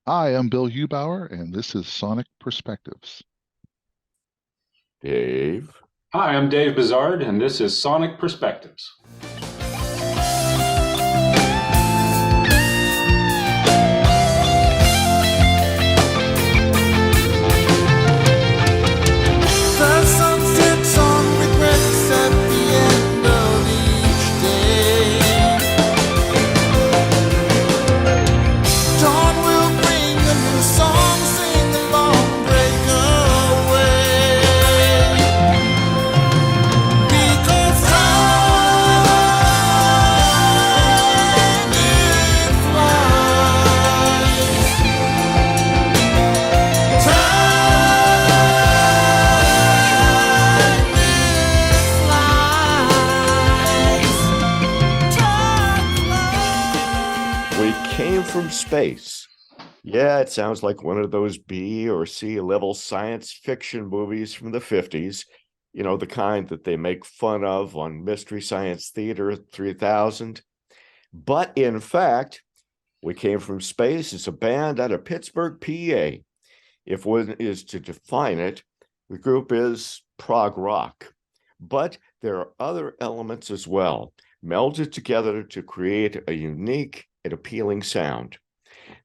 Hi, I'm Bill Hubauer, and this is Sonic Perspectives. Dave. Hi, I'm Dave Buzard, and this is Sonic Perspectives. The sun sets on regrets at the end of each day. Dawn will bring a new song, sing along, break away. Because time it flies. We came from space. Yeah, it sounds like one of those B or C level science fiction movies from the 50s. You know, the kind that they make fun of on Mystery Science Theater 3000. But in fact, We Came from Space is a band out of Pittsburgh, PA. If one is to define it, the group is prog rock. But there are other elements as well, melded together to create a unique and appealing sound.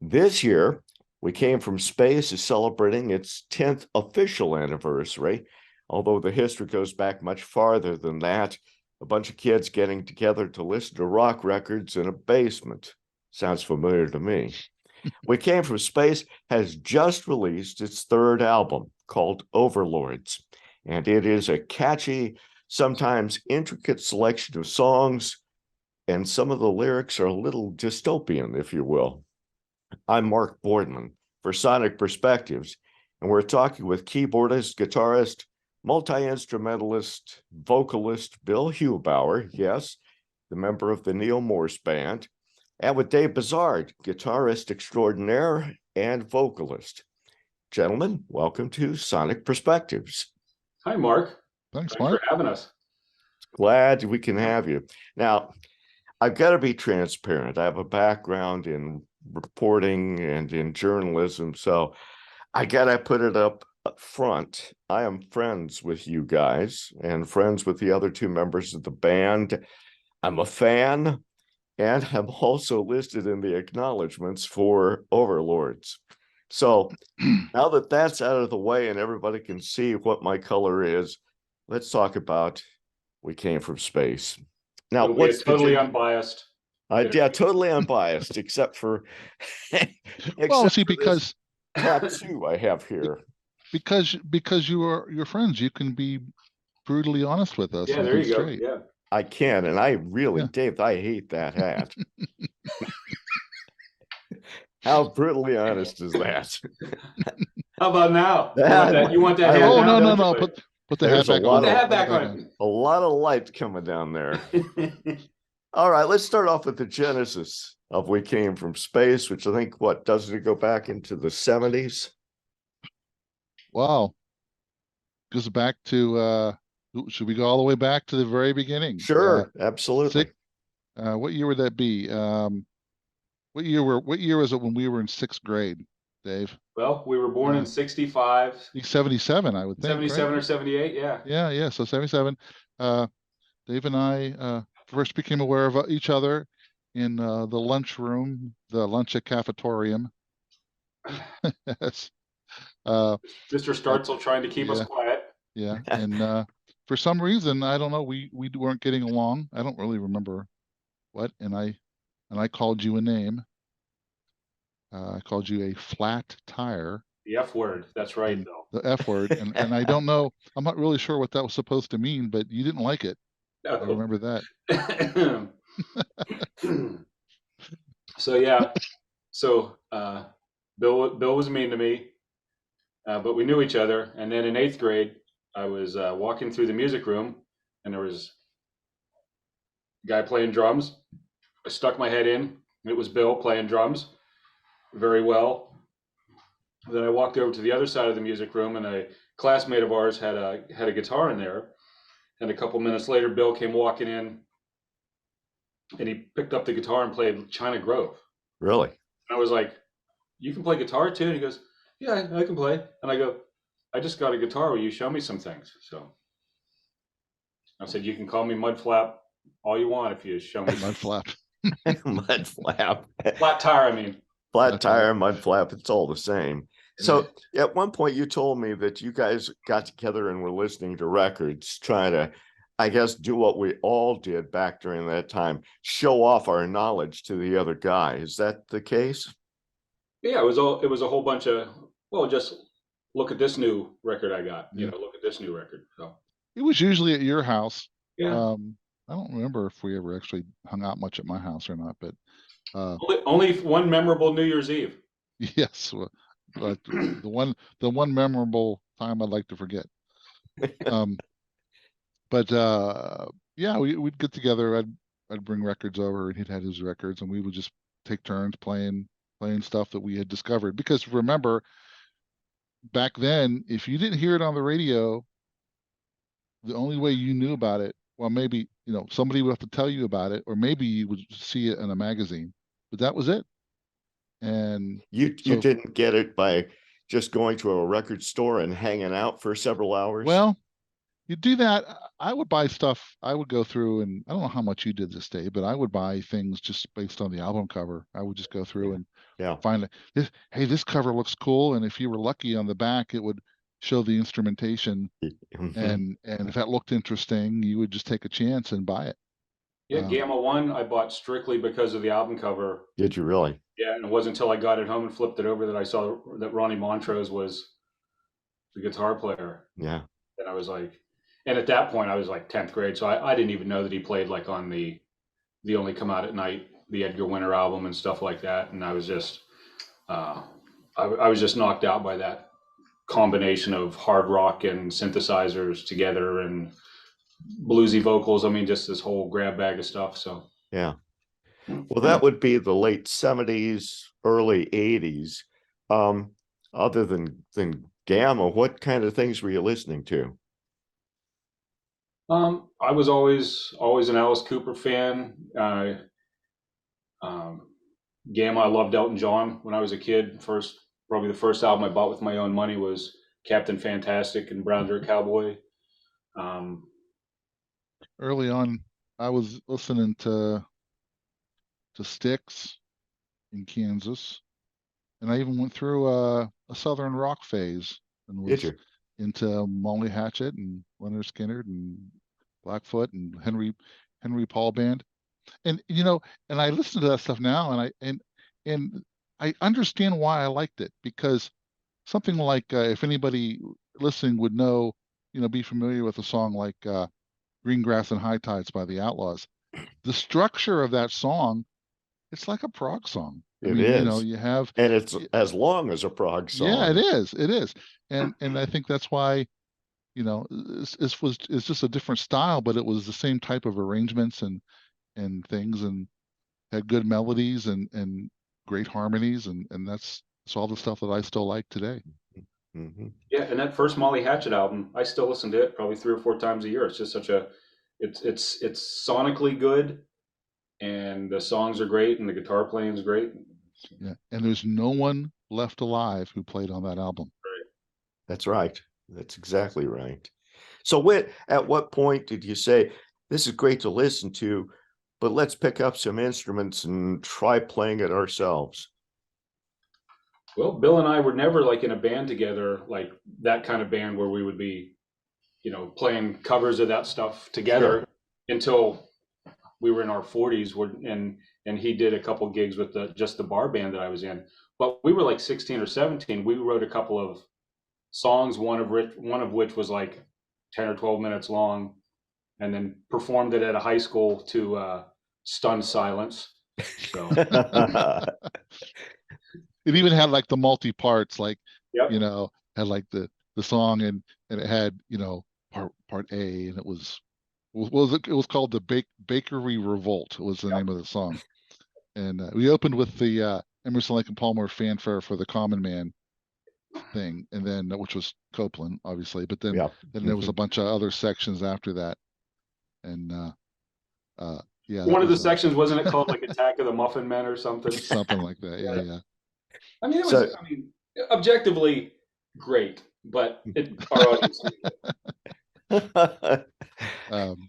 This year, We Came from Space is celebrating its 10th official anniversary, although the history goes back much farther than that. A bunch of kids getting together to listen to rock records in a basement. Sounds familiar to me. We Came from Space has just released its third album called Overlords, and it is a catchy, sometimes intricate selection of songs, and some of the lyrics are a little dystopian, if you will. I'm Mark Boardman for Sonic Perspectives, and we're talking with keyboardist, guitarist, multi-instrumentalist, vocalist Bill Hubauer, yes, the member of the Neil Morse Band, and with Dave Buzard, guitarist extraordinaire and vocalist. Gentlemen, welcome to Sonic Perspectives. Hi, Mark. Thanks, Thanks for Mark. having us. Glad we can have you. Now, I've got to be transparent. I have a background in reporting and in journalism, so I got to put it up front. I am friends with you guys and friends with the other two members of the band. I'm a fan, and I'm also listed in the acknowledgments for Overlords. So now that that's out of the way and everybody can see what my color is, let's talk about We Came from Space. Now, It'll be what's totally unbiased. yeah, totally unbiased, except for Well, see, for this because tattoo I have here. because you are your friends, you can be brutally honest with us Yeah, and there be you go. straight. Yeah. I can, and I really, Yeah. Dave, I hate that hat. How brutally honest is that? How about now? That- You want that I hat Oh, now, no, no, don't no. you? Put the hat There's a back lot on. Put the of- hat Put it back on. a lot of light coming down there. All right, let's start off with the genesis of We Came from Space, which I think, doesn't it go back into the 70s? Wow. Goes back to should we go all the way back to the very beginning? Sure, absolutely. What year would that be? What year was it when we were in sixth grade, Dave? Well, we were born in 65, 77, I would think, 77 right? or 78. Yeah. Yeah. So 77. Dave and I first became aware of each other in the lunchroom, the lunch at cafetorium. Yes. Mr. Startzel trying to keep us Yeah, quiet. yeah. And for some reason, I don't know, we weren't getting along. I don't really remember what, and I called you a name. I called you a flat tire. The F word. That's right, And Bill. the F word, and I don't know. I'm not really sure what that was supposed to mean, but you didn't like it. I No. remember that. So yeah. So Bill was mean to me, but we knew each other. And then in eighth grade, I was walking through the music room, and there was a guy playing drums. I stuck my head in. It was Bill playing drums very well. Then I walked over to the other side of the music room, and a classmate of ours had a guitar in there. And a couple minutes later, Bill came walking in, and he picked up the guitar and played China Grove. Really? And I was like, you can play guitar too? And he goes, yeah, I can play. And I go, I just got a guitar. Will you show me some things? So I said, you can call me Mudflap all you want if you show me Mud flap. Mud flap. flat tire. I mean, Flat tire, mud flap, it's all the same. So at one point you told me that you guys got together and were listening to records, trying to, I guess, do what we all did back during that time, show off our knowledge to the other guy. Is that the case? yeah, it was a whole bunch of, well, just look at this new record I got. You Yeah. know, look at this new record. So It was usually at your house. yeah, I don't remember if we ever actually hung out much at my house or not, but only one memorable New Year's Eve. yes, but the one memorable time I'd like to forget. But yeah, we'd get together. I'd bring records over, and he'd had his records, and we would just take turns playing stuff that we had discovered. Because remember, back then, if you didn't hear it on the radio, the only way you knew about it, well, maybe, somebody would have to tell you about it, or maybe you would see it in a magazine, but that was it. And You so, didn't get it by just going to a record store and hanging out for several hours? well, you do that. I would buy stuff. I would go through, and I don't know how much you did this day, but I would buy things just based on the album cover. I would just go through and yeah. find it. Hey, this cover looks cool. And if you were lucky, on the back, it would show the instrumentation. Mhm. And if that looked interesting, you would just take a chance and buy it. Yeah, Gamma 1 I bought strictly because of the album cover. Did you really? Yeah, and it wasn't until I got it home and flipped it over that I saw that Ronnie Montrose was the guitar player. Yeah. And I was like, and at that point I was like 10th grade, so I didn't even know that he played like on the Only Come Out at Night, the Edgar Winter album and stuff like that. And I was just I was just knocked out by that combination of hard rock and synthesizers together and bluesy vocals. I mean, just this whole grab bag of stuff. So yeah. Well, that would be the late 70s, early 80s. Other than Gamma, what kind of things were you listening to? I was always an Alice Cooper fan. Gamma, I loved Elton John when I was a kid. Probably the first album I bought with my own money was Captain Fantastic and Brown Dirt Cowboy. Early on, I was listening to Styx in Kansas, and I even went through a Southern rock phase and Did was you? into Molly Hatchet and Leonard Skinner and Blackfoot and Henry Paul Band. And and I listen to that stuff now, and I understand why I liked it, because something like if anybody listening would know, be familiar with a song like Green Grass and High Tides by the Outlaws. The structure of that song, it's like a prog song. It is. You have, and it's as long as a prog song. yeah, it is. And I think that's why, it's just a different style, but it was the same type of arrangements and things, and had good melodies and great harmonies, and that's all the stuff that I still like today. Mm-hmm. Yeah, and that first Molly Hatchet album, I still listen to it probably 3 or 4 times a year. It's just it's sonically good, and the songs are great, and the guitar playing is great. Yeah, and there's no one left alive who played on that album. That's right. That's exactly right. So at what point did you say, this is great to listen to, but let's pick up some instruments and try playing it ourselves? Well, Bill and I were never like in a band together, like that kind of band where we would be, playing covers of that stuff together until we were in our 40s. And he did a couple gigs with just the bar band that I was in. But we were like 16 or 17. We wrote a couple of songs, one of which was like 10 or 12 minutes long, and then performed it at a high school to stunned silence. So it even had like the multi parts, like yep. Had like the song, and it had part A, and it was called the Bakery Revolt was the name of the song. And we opened with the Emerson, Lake and Palmer fanfare for the Common Man thing, and then which was Copeland, obviously, but then there was a bunch of other sections after that, and yeah, one of the sections, wasn't it called like Attack of the Muffin Men or something? Something like that. Yeah. I mean, So, objectively great, but our audience.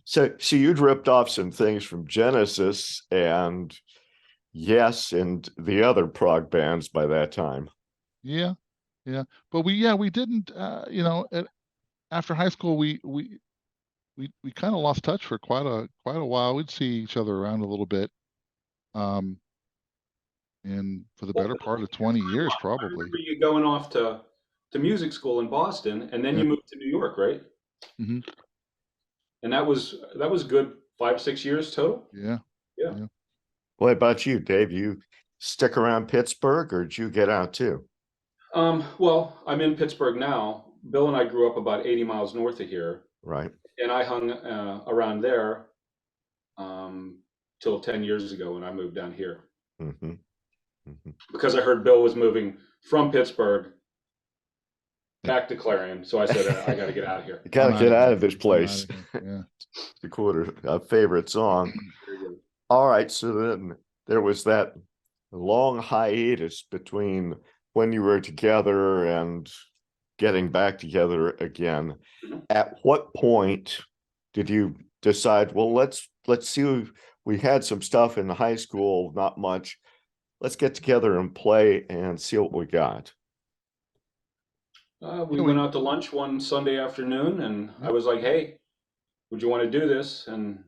so you'd ripped off some things from Genesis and Yes, and the other prog bands by that time. Yeah, yeah, but we didn't. After high school, we kind of lost touch for quite a while. We'd see each other around a little bit, um, and for the better part of 20 years, I probably. remember you going off to music school in Boston, and then you Yep. moved to New York, right? Hmm. And that was good 5-6 years total. Yeah. Yeah. Yeah. What about you, Dave? You stick around Pittsburgh or did you get out too? Well, I'm in Pittsburgh now. Bill and I grew up about 80 miles north of here, Right. and I hung around there till 10 years ago when I moved down here Mm-hmm. Mm-hmm. because I heard Bill was moving from Pittsburgh back to Clarion. So I said, I got to get out of here. You gotta I'm get outta out here. of this I'm place. outta here. Yeah. The quarter favorite song. All right, so then there was that long hiatus between when you were together and getting back together again. Mhm. At what point did you decide, well, let's see, we had some stuff in high school, not much. Let's get together and play and see what we got. We Yeah, went out to lunch one Sunday afternoon, and I Yep. was like, "Hey, would you want to do this?" And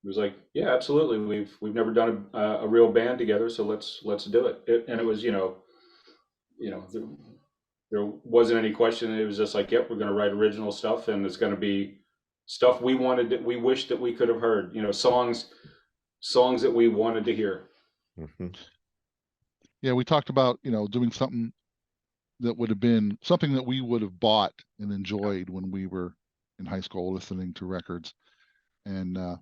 he was like, "Yeah, absolutely. We've never done a real band together, so let's do it." And it was, there wasn't any question. It was just like, "Yep, we're going to write original stuff, and it's going to be stuff we wish that we could have heard. Songs that we wanted to hear." Mhm. Yeah, we talked about, doing something that would have been something that we would have bought and enjoyed when we were in high school listening to records. And I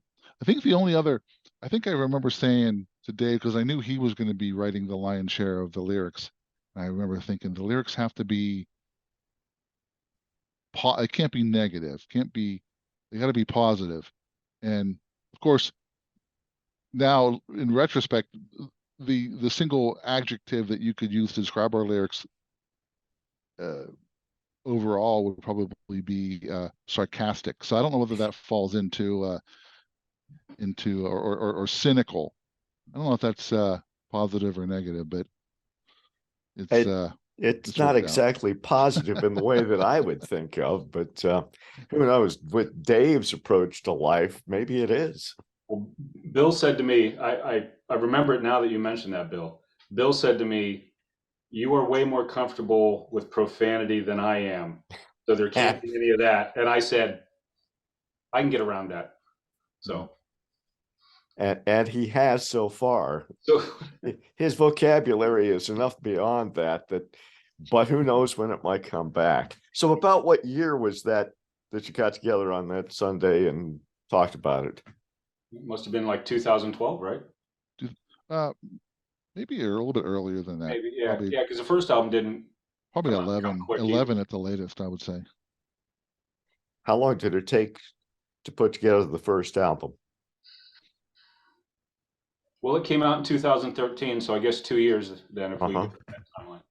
think I think I remember saying to Dave, because I knew he was going to be writing the lion's share of the lyrics. And I remember thinking the lyrics have to be, it can't be negative, they got to be positive. And of course, now in retrospect, the single adjective that you could use to describe our lyrics uh, overall would probably be sarcastic. So I don't know whether that falls into or cynical. I don't know if that's positive or negative, but it's It, uh it's it's not worked out. exactly positive in the way that I would think of, but who knows? With Dave's approach to life, maybe it is. Well, Bill said to me, I remember it now that you mentioned that, Bill. Bill said to me, "You are way more comfortable with profanity than I am, so there can't be any of that." And I said, "I can get around that." So, And he has so far. so His vocabulary is enough beyond that, but who knows when it might come back. So about what year was that you got together on that Sunday and talked about it? it must have been like 2012, right? Uh, Maybe a little bit earlier than that. Maybe, yeah, Probably yeah, because the first album didn't probably come 11, quick either. 11 at the latest, I would say. How long did it take to put together the first album? Well, it came out in 2013, so I guess 2 years then if we Uh-huh. look at that timeline.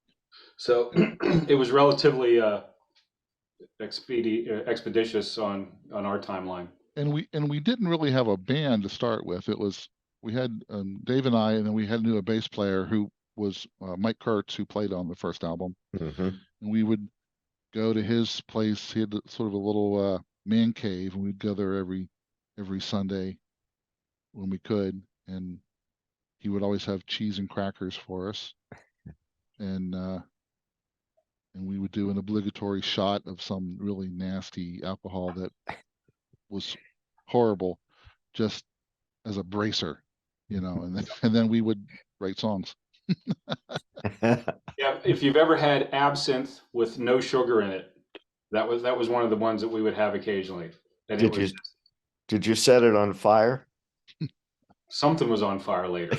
So it was relatively expeditious on our timeline. And we didn't really have a band to start with. We had Dave and I, and then we had a bass player who was Mike Kurtz, who played on the first album. Mm-hmm. And we would go to his place. He had sort of a little man cave, and we'd go there every Sunday when we could. And he would always have cheese and crackers for us, and we would do an obligatory shot of some really nasty alcohol that was horrible, just as a bracer, and then we would write songs. Yeah, if you've ever had absinthe with no sugar in it, that was one of the ones that we would have occasionally. And it was Did you set it on fire? something was on fire later.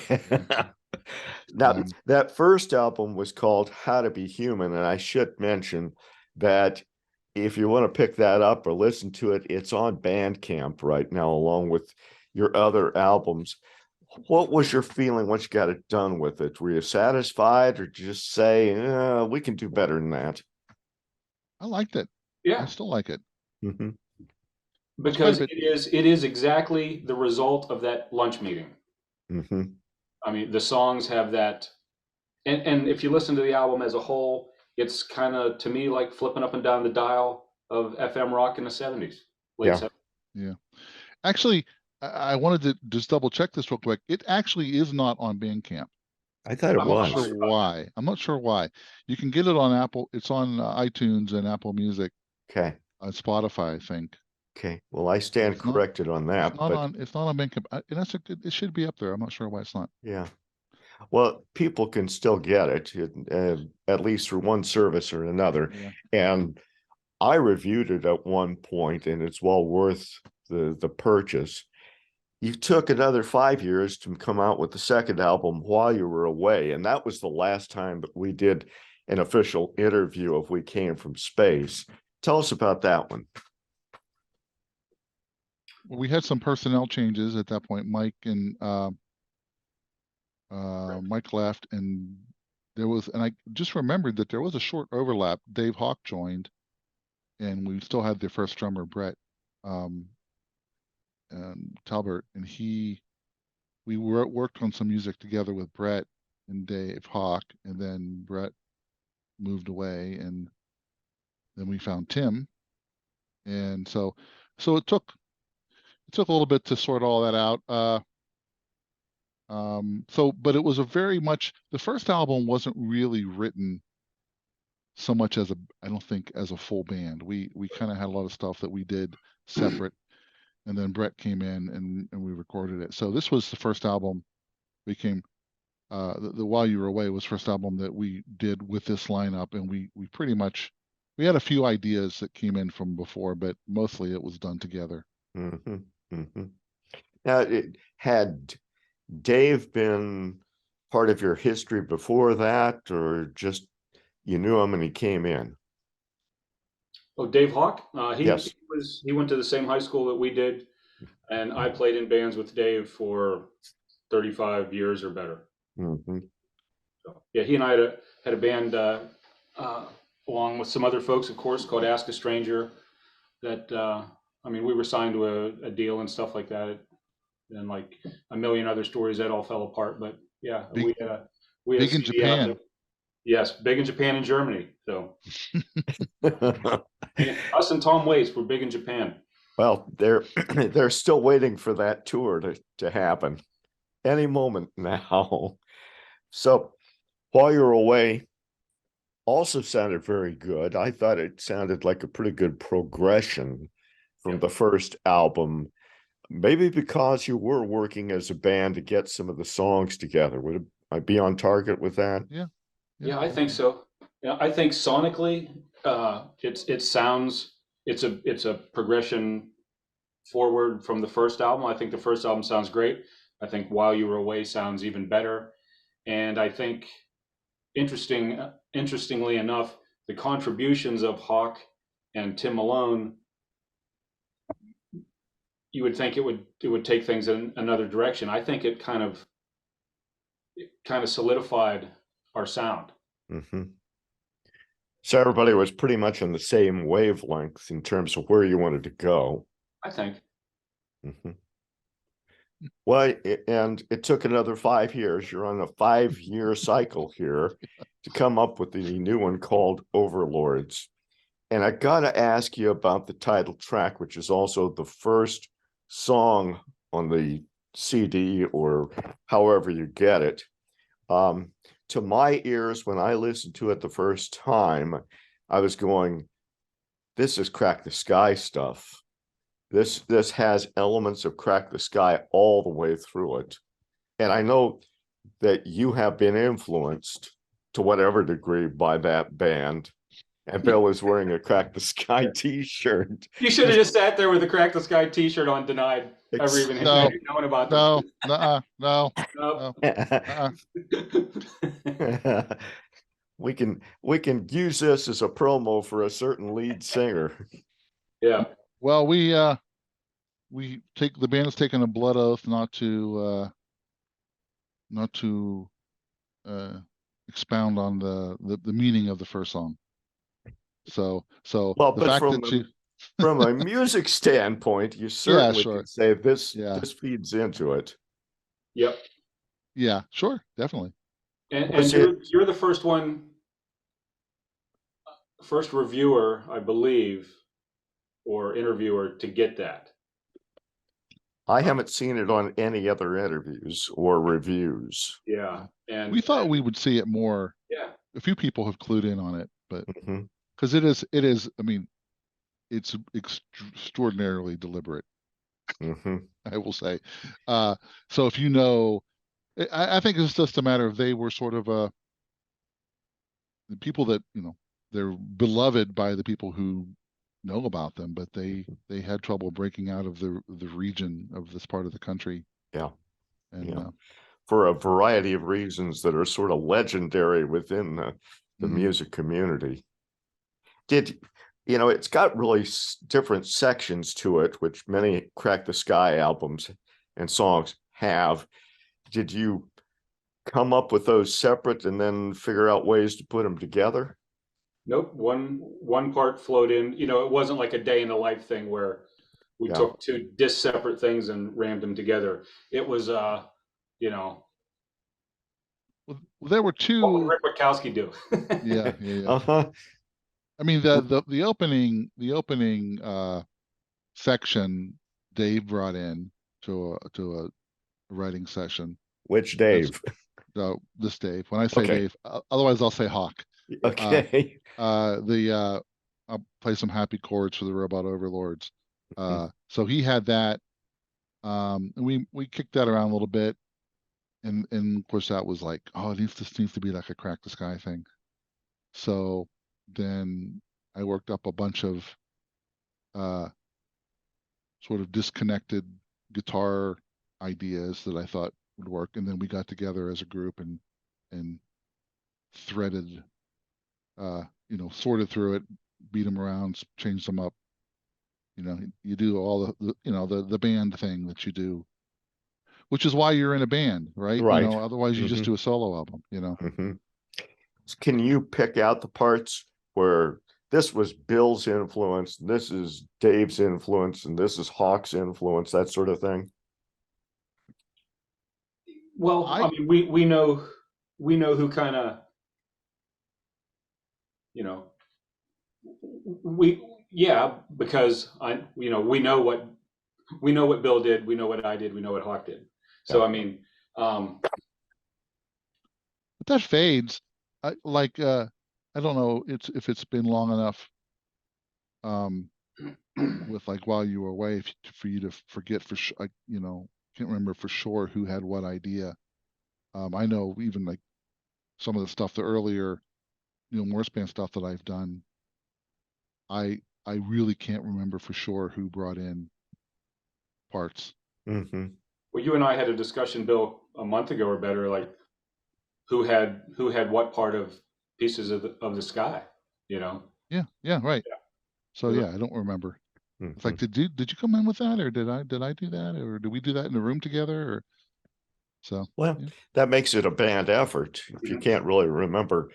Now, that first album was called How to Be Human, and I should mention that if you want to pick that up or listen to it, it's on Bandcamp right now, along with your other albums. What was your feeling once you got it done with it? Were you satisfied, or did you just say, we can do better than that? I liked it. I Yeah, still like it. Mm-hmm. It's quite a because bit. it is exactly the result of that lunch meeting. Mm-hmm. I mean, the songs have that, and if you listen to the album as a whole, it's kind of, to me, like flipping up and down the dial of FM rock in the 70s, late Yeah. 70s. Yeah. Actually, I wanted to just double check this real quick. It actually is not on Bandcamp. I thought it I'm I'm not not was. sure why. I'm not sure why. You can get it on Apple. It's on iTunes and Apple Music, Okay. Spotify, I think. Okay. Well, I stand It's not. corrected on that, but It's not on Bandcamp. And that's it should be up there. I'm not sure why it's not. yeah. Well, people can still get it, at least through one service or another. Yeah. And I reviewed it at one point, and it's well worth the purchase. You took another 5 years to come out with the second album while you were away, and that was the last time that we did an official interview of We Came From Space. Tell us about that one. We had some personnel changes at that point. Mike left, and I just remembered that there was a short overlap. Dave Hawk joined, and we still had the first drummer, Brett Talbert, and we worked on some music together with Brett and Dave Hawk, and then Brett moved away, and then we found Tim, and so it took a little bit to sort all that out. But it was the first album wasn't really written so much as I don't think as a full band. We kind of had a lot of stuff that we did separate, and then Brett came in and we recorded it. So this was the first album became the While You Were Away was first album that we did with this lineup, and we pretty much we had a few ideas that came in from before, but mostly it was done together. Mm-hmm. Mm-hmm. Now, had Dave been part of your history before that, or just you knew him and he came in? Oh, Dave Hawk? Yes. He went to the same high school that we did, and I played in bands with Dave for 35 years or better. Mm-hmm. So, yeah, he and I had a band along with some other folks, of course, called Ask a Stranger. That we were signed to a deal and stuff like that, and like a million other stories that all fell apart. But yeah, we had a Big in CD out Japan. there. Yes, big in Japan and Germany. So us and Tom Waits were big in Japan. Well, they're still waiting for that tour to happen any moment now. So While You're Away also sounded very good. I thought it sounded like a pretty good progression from the first album, maybe because you were working as a band to get some of the songs together. Would I be on target with that? Yeah, I think so. Yeah, I think sonically, it's a progression forward from the first album. I think the first album sounds great. I think While You Were Away sounds even better, and I think interestingly enough, the contributions of Hawk and Tim Malone, you would think it would take things in another direction. I think it kind of solidified our sound. Mm-hmm. So everybody was pretty much on the same wavelength in terms of where you wanted to go, I think. Mm-hmm. Well, and it took another 5 years. You're on a 5-year cycle here to come up with the new one called Overlords. And I got to ask you about the title track, which is also the first song on the CD or however you get it. To my ears, when I listened to it the first time, I was going, this is Crack the Sky stuff. This has elements of Crack the Sky all the way through it. And I know that you have been influenced to whatever degree by that band. And Bill is wearing a Crack the Sky t-shirt. You should have just sat there with a Crack the Sky t-shirt on, denied ever even knowing about No, them. no. We can use this as a promo for a certain lead singer. Yeah. Well, the band has taken a blood oath not to uh, expound on the meaning of the first song. So Well, the but fact that you, from a music standpoint, you yeah, certainly sure, could say this yeah, feeds into it. Yep. yeah, sure, definitely. And Was it? you're the first reviewer, I believe, or interviewer to get that. I haven't seen it on any other interviews or reviews. Yeah. And We thought we would see it more. yeah. A few people have clued in on it, but Mhm. because it is, I mean, it's extraordinarily deliberate, Mhm. I will say. So if you know, I think it's just a matter of they were sort of the people that, they're beloved by the people who know about them, but they had trouble breaking out of the region of this part of the country. Yeah. And Yeah. For a variety of reasons that are sort of legendary within the mhm. music community. It's got really different sections to it, which many Crack the Sky albums and songs have. Did you come up with those separate and then figure out ways to put them together? Nope. One part flowed in. It wasn't like a day in the life thing where we Yeah. took two separate things and rammed them together. It was Well, there were what two. would Rick Wachowski do? Yeah. Uh-huh. I mean, the opening section Dave brought in to a writing session. Which That's Dave? this Dave. When I say Okay. Dave, otherwise I'll say Hawk. Okay. I'll play some happy chords for the Robot Overlords. So he had that. And we kicked that around a little bit, and of course that was like, oh, this needs to be like a Crack the Sky thing. So then I worked up a bunch of sort of disconnected guitar ideas that I thought would work, and then we got together as a group and threaded, sorted through it, beat them around, changed them up. You do all the band thing that you do, which is why you're in a band, right? Right. Otherwise you just Mhm. do a solo album. Mhm. Can you pick out the parts where this was Bill's influence, this is Dave's influence, and this is Hawk's influence, that sort of thing? Well, I mean, we know who kind of, because we know what Bill did, we know what I did, we know what Hawk did. So Yeah. I mean, but that fades. I don't know if it's been long enough with like while you were away for you to forget for sure. Can't remember for sure who had what idea. I know even like some of the stuff, the earlier Morse band stuff that I've done, I really can't remember for sure who brought in parts. Mm-hmm. Well, you and I had a discussion, Bill, a month ago or better, like who had what part of Pieces of the Sky, Yeah, right. Yeah. So yeah, I don't remember. Mm-hmm. It's like, did you come in with that, or did I do that, or did we do that in the room together, or so? Well, yeah. that makes it a band effort if you can't really remember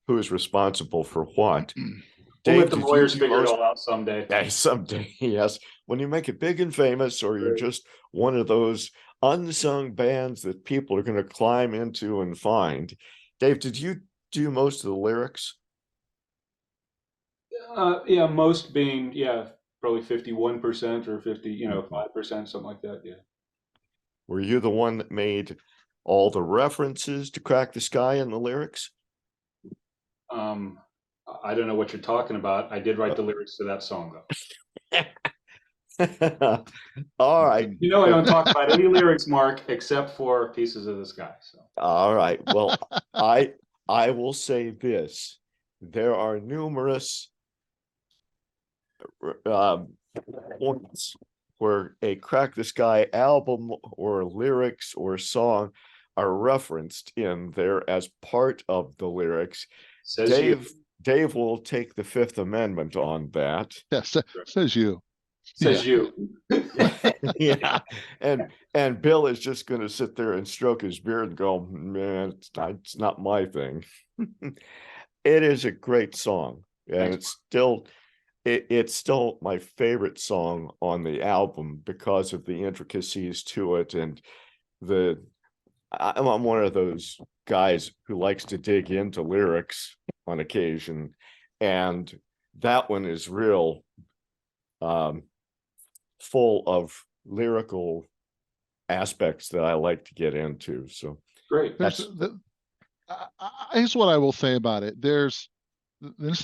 who's responsible for what. We'll Dave, let the did you lawyers do figure it most? all out someday. Yeah, someday, yes. When you make it big and famous, or you're Right. just one of those unsung bands that people are going to climb into and find. Dave, did you do most of the lyrics? Yeah, most being probably 51% or 5%, something like that. Yeah. Were you the one that made all the references to Crack the Sky in the lyrics? I don't know what you're talking about. I did write the lyrics to that song, though. All right. I don't talk about any lyrics, Mark, except for Pieces of the Sky. So. All right. Well, I will say this: there are numerous points where a Crack the Sky album or lyrics or song are referenced in there as part of the lyrics. Says you. Dave will take the Fifth Amendment on that. Yeah, says you. Says you. Yeah, and Bill is just going to sit there and stroke his beard and go, man, it's not my thing. It is a great song, and Thanks. it's still my favorite song on the album because of the intricacies to it. And I'm one of those guys who likes to dig into lyrics on occasion, and that one is real full of lyrical aspects that I like to get into. So Great. Here's what I will say about it. This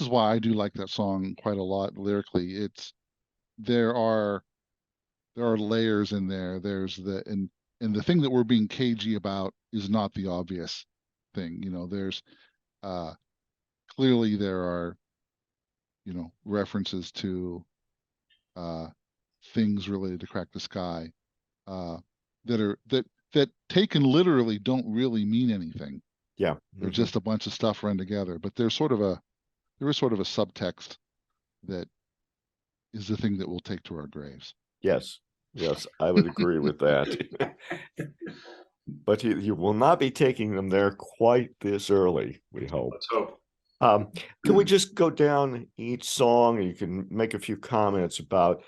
is why I do like that song quite a lot lyrically. There are layers in there. And the thing that we're being cagey about is not the obvious thing. There's clearly there are references to things related to Crack the Sky that taken literally don't really mean anything. yeah, They're just a bunch of stuff run together. But there is sort of a subtext that is the thing that we'll take to our graves. yes, I would agree with that. But you will not be taking them there quite this early, we hope. Let's hope. Can we just go down each song? You can make a few comments about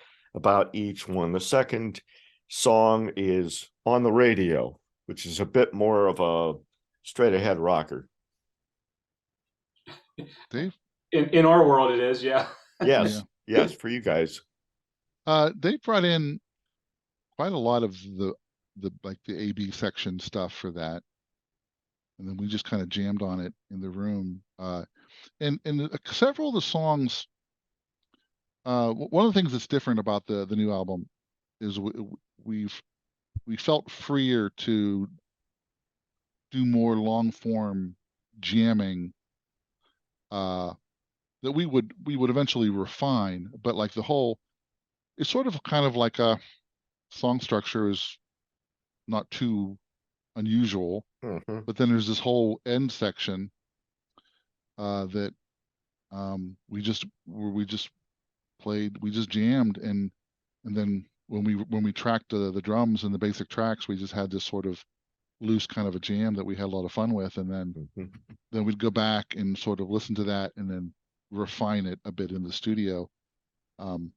each one. The second song is On the Radio, which is a bit more of a straight ahead rocker. Dave? In our world, it is, yeah. Yes, yes, for you guys. They brought in quite a lot of the A/B section stuff for that, and then we just kind of jammed on it in the room. And several of the songs. One of the things that's different about the new album is we felt freer to do more long form jamming that we would eventually refine, but like it's sort of kind of like a song structure is not too unusual, but then there's this whole end section that we just played, we just jammed, and then when we tracked the drums and the basic tracks, we just had this sort of loose kind of a jam that we had a lot of fun with, and then we'd go back and sort of listen to that and then refine it a bit in the studio. And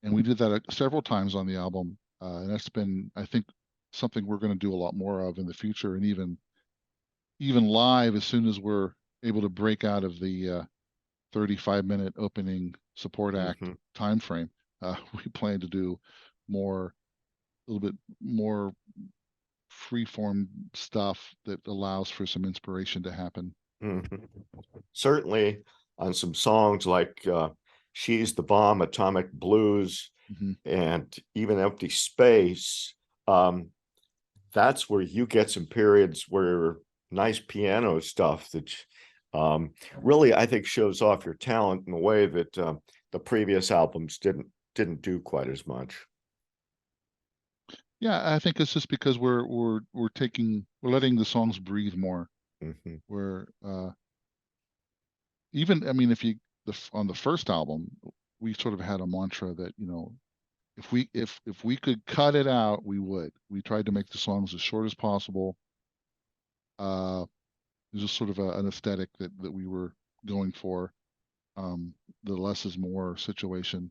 we did that several times on the album, and that's been, I think, something we're going to do a lot more of in the future, and even live as soon as we're able to break out of the 35-minute opening support act time frame. We plan to do a little bit more free-form stuff that allows for some inspiration to happen. Certainly on some songs like She's the Bomb, Atomic Blues, and even Empty Space, that's where you get some periods where nice piano stuff that really, I think, shows off your talent in a way that the previous albums didn't do quite as much. Yeah, I think it's just because we're letting the songs breathe more. We're even, I mean, on the first album, we sort of had a mantra that, if we could cut it out, we would. We tried to make the songs as short as possible. It was just sort of an aesthetic that we were going for, the less is more situation.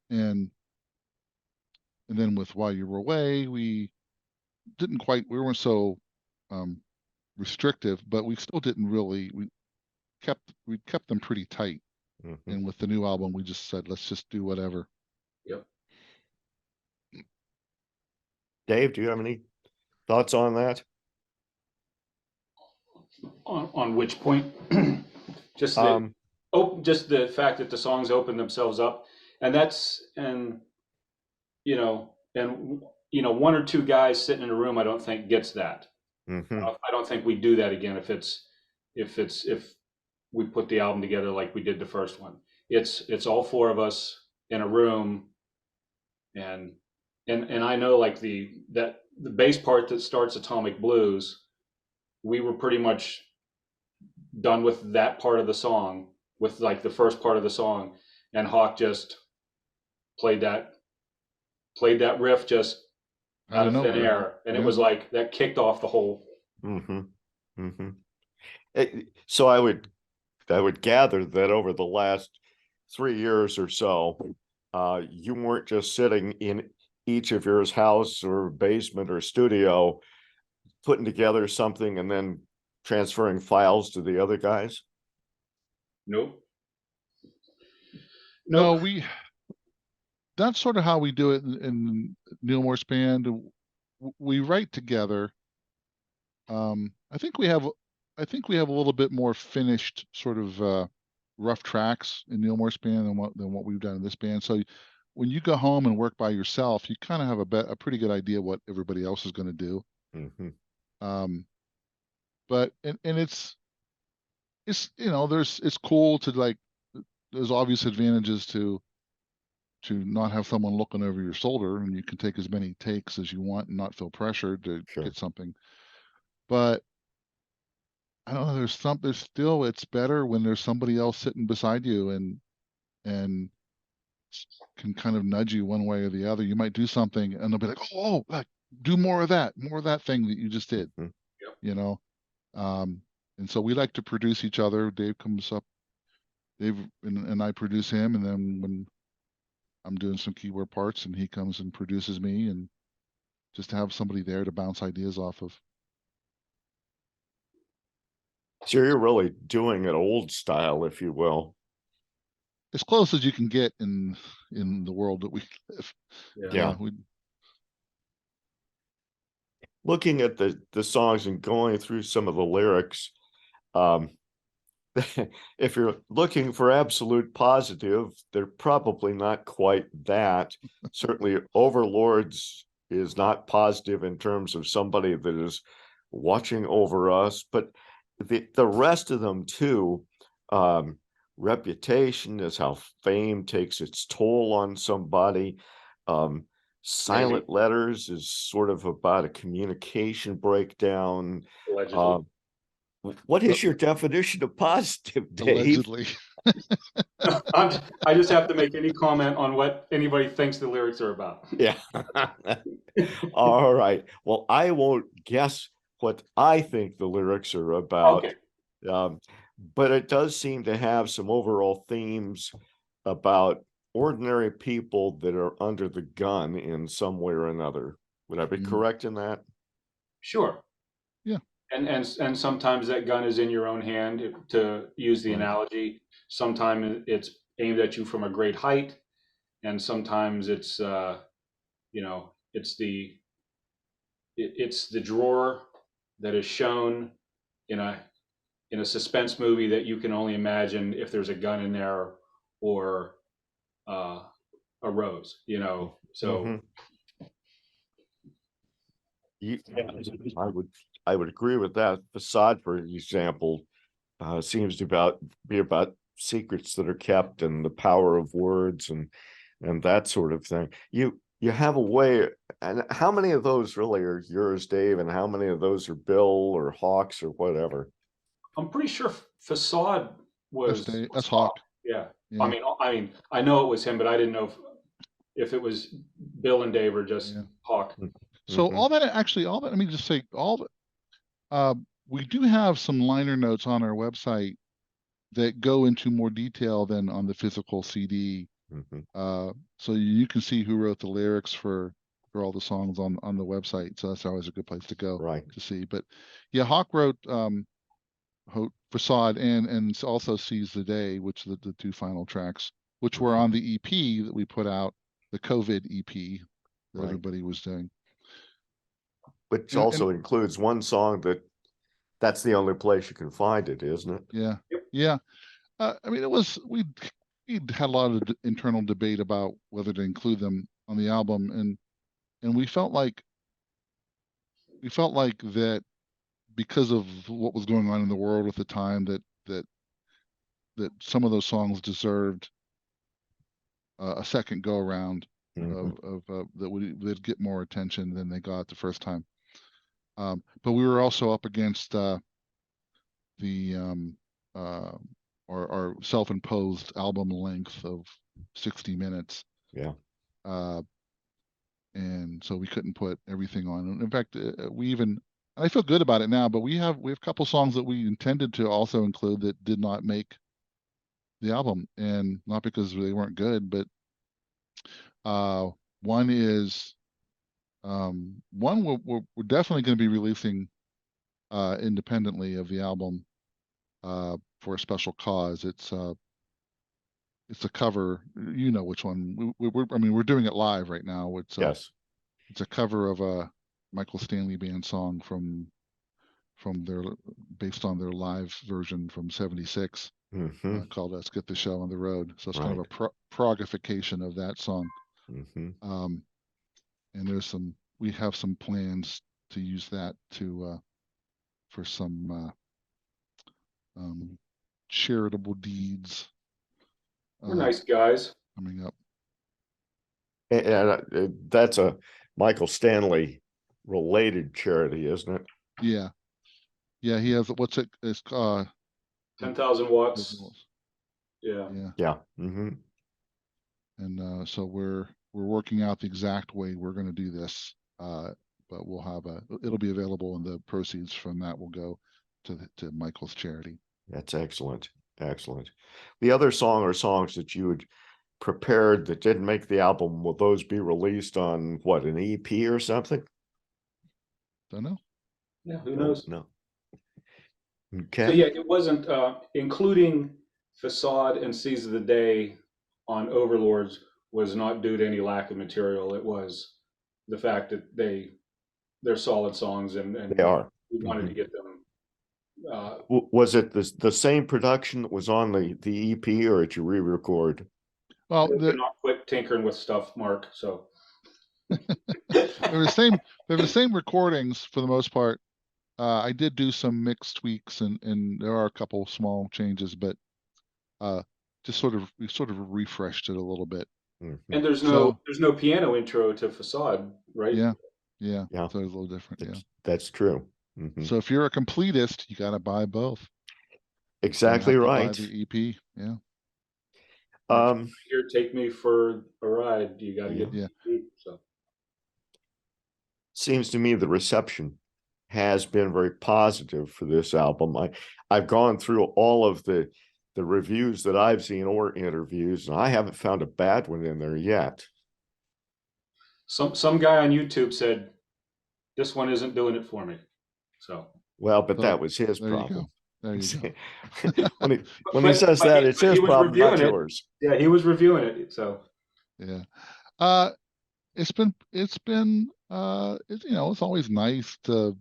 And then with While You Were Away, we weren't so restrictive, but we still didn't really, we kept them pretty tight. And with the new album, we just said, let's just do whatever. Yep. Dave, do you have any thoughts on that? On which point? Just the fact that the songs open themselves up, and one or two guys sitting in a room, I don't think gets that. I don't think we do that again if we put the album together like we did the first one. It's all four of us in a room, and I know like the bass part that starts Atomic Blues, we were pretty much done with that part of the song, with like the first part of the song, and Hawk just played that riff just out of thin nowhere. air, and it Yeah. was like that kicked off the whole. Mm-hmm. Mm-hmm. So I would gather that over the last 3 years or so, you weren't just sitting in each of your house or basement or studio putting together something and then transferring files to the other guys. Nope. No, that's sort of how we do it in Neil Morse Band. We write together. I think we have a little bit more finished sort of rough tracks in Neil Morse Band than what we've done in this band. So when you go home and work by yourself, you kind of have a pretty good idea what everybody else is going to do. Mm-hmm. But it's it's cool to like, there's obvious advantages to not have someone looking over your shoulder, and you can take as many takes as you want and not feel pressured to Sure. get something. But I don't know, there's still, it's better when there's somebody else sitting beside you and can kind of nudge you one way or the other. You might do something and they'll be like, oh, like, do more of that thing that you just did. Mhm. You know? And so we like to produce each other. Dave comes up, and I produce him, and then when I'm doing some keyboard parts and he comes and produces me, and just to have somebody there to bounce ideas off of. So you're really doing it old style, if you will. As close as you can get in the world that we live. Yeah. Looking at the songs and going through some of the lyrics, if you're looking for absolute positive, they're probably not quite that. Certainly, Overlords is not positive in terms of somebody that is watching over us, but the rest of them too. Reputation is how fame takes its toll on somebody. Silent Letters is sort of about a communication breakdown. Allegedly. What is your definition of positive, Dave? Allegedly. I just have to make any comment on what anybody thinks the lyrics are about. Yeah. All right. Well, I won't guess what I think the lyrics are about. Okay. But it does seem to have some overall themes about ordinary people that are under the gun in some way or another. Would I be correct in that? Sure. Yeah. And sometimes that gun is in your own hand, to use the Right. analogy. Sometimes it's aimed at you from a great height, and sometimes it's it's the drawer that is shown in a suspense movie that you can only imagine if there's a gun in there, or a rose, so. Mhm. I would agree with that. Facade, for example, seems to be about secrets that are kept and the power of words and that sort of thing. You have a way, and how many of those really are yours, Dave, and how many of those are Bill or Hawks or whatever? I'm pretty sure Facade was That's Hawk. Yeah. Yeah. I mean, I know it was him, but I didn't know if it was Bill and Dave or just Hawk. So Mhm. all that, let me just say, we do have some liner notes on our website that go into more detail than on the physical CD. Mhm. So you can see who wrote the lyrics for all the songs on the website. So that's always a good place to go Right. to see. But yeah, Hawk wrote Facade and also Seize the Day, which are the two final tracks, which were on the EP that we put out, the COVID EP that Right. everybody was doing. Which And- also includes one song that's the only place you can find it, isn't it? Yeah. Yeah. I mean, we'd had a lot of internal debate about whether to include them on the album, and we felt like that because of what was going on in the world at the time, that some of those songs deserved a second go around Mhm. that they'd get more attention than they got the first time. But we were also up against our self-imposed album length of 60 minutes. Yeah. And so we couldn't put everything on. And in fact, I feel good about it now, but we have a couple songs that we intended to also include that did not make the album, and not because they weren't good, but one is one we're definitely going to be releasing independently of the album for a special cause. It's a cover. You know which one? We're doing it live right now. Yes. It's a cover of a Michael Stanley Band song based on their live version from '76 called "Let's Get the Show on the Road." So it's kind of a progification of that song. And we have some plans to use that for some charitable deeds. We're nice guys. Coming up. And that's a Michael Stanley related charity, isn't it? Yeah. He has it's 10,000 watts. Yeah. And so we're working out the exact way we're going to do this, but it'll be available, and the proceeds from that will go to Michael's charity. That's excellent. The other song or songs that you had prepared that didn't make the album, will those be released on an EP or something? Don't know. Yeah, who knows? No. Okay. So yeah, it wasn't including Facade and Seas of the Day on Overlords was not due to any lack of material. It was the fact that they're solid songs, and they are. We wanted to get them. Was it the same production that was on the EP, or did you re-record? Well, they're not quit tinkering with stuff, Mark. So they're the same recordings for the most part. I did do some mix tweaks, and there are a couple small changes, but we sort of refreshed it a little bit. And there's no piano intro to Facade, right? Yeah. So it's a little different. That's true. So if you're a completist, you got to buy both. Exactly right. Buy the EP. Yeah. Here, take me for a ride. You got to get the EP. So seems to me the reception has been very positive for this album. I've gone through all of the reviews that I've seen or interviews, and I haven't found a bad one in there yet. Some guy on YouTube said this one isn't doing it for me. So but that was his problem. There you go. when he says that, it's his problem, not yours. Yeah, he was reviewing it. So yeah, it's always nice to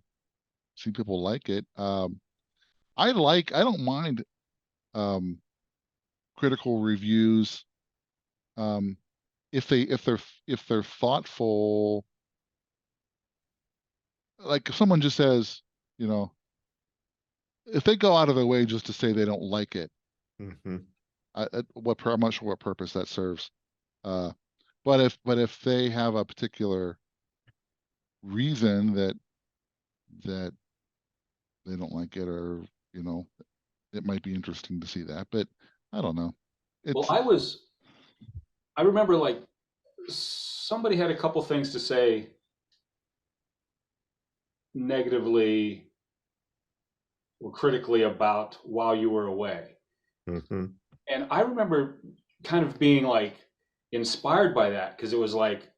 see people like it. I don't mind critical reviews if they're thoughtful. Like if someone just says, if they go out of their way just to say they don't like it, I'm not sure what purpose that serves. But if they have a particular reason that they don't like it, or it might be interesting to see that. But I don't know. I remember like somebody had a couple things to say negatively or critically about while you were away. And I remember kind of being like inspired by that, because it was like,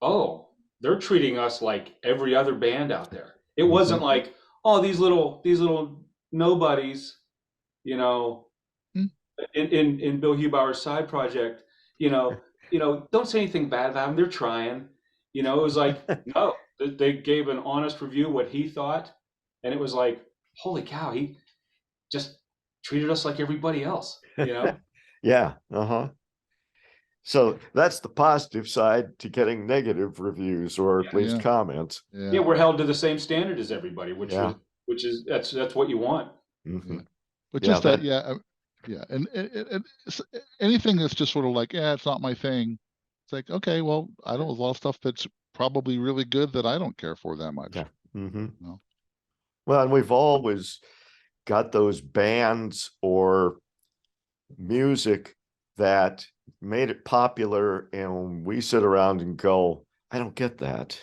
oh, they're treating us like every other band out there. It wasn't like, oh, these little nobodies, in Bill Hubauer's side project, don't say anything bad about them. They're trying. It was like, no, they gave an honest review what he thought, and it was like, holy cow, he just treated us like everybody else. Yeah. So that's the positive side to getting negative reviews, or at least comments. Yeah, we're held to the same standard as everybody, which is that's what you want. But just and anything that's just sort of like, it's not my thing. It's like, okay, well, I don't. There's a lot of stuff that's probably really good that I don't care for that much. Yeah. Well, and we've always got those bands or music that made it popular, and we sit around and go, I don't get that.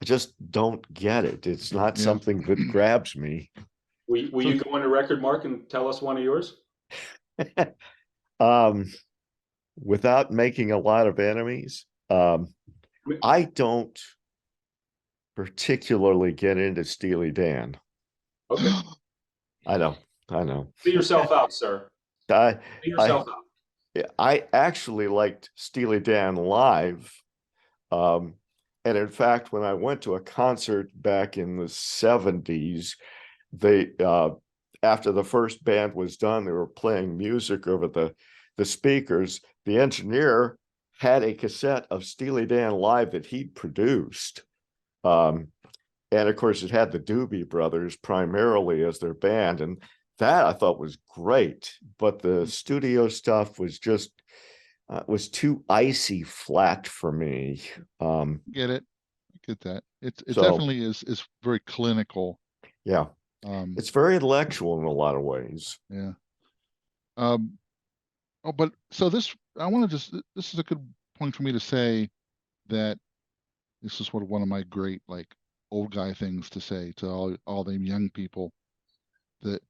I just don't get it. It's not Yeah. something that grabs me. Will So- you go into Record Mark and tell us one of yours? Without making a lot of enemies, I don't particularly get into Steely Dan. Okay. I know. See yourself out, sir. I See yourself out. I actually liked Steely Dan live. And in fact, when I went to a concert back in the 70s, they after the first band was done, they were playing music over the speakers. The engineer had a cassette of Steely Dan live that he'd produced. And of course, it had the Doobie Brothers primarily as their band. And that I thought was great. But the studio stuff was just was too icy flat for me. Get it? I get that. It So- definitely is very clinical. Yeah, it's very intellectual in a lot of ways. Yeah. Oh, but so this is a good point for me to say that this is one of my great like old guy things to say to all them young people that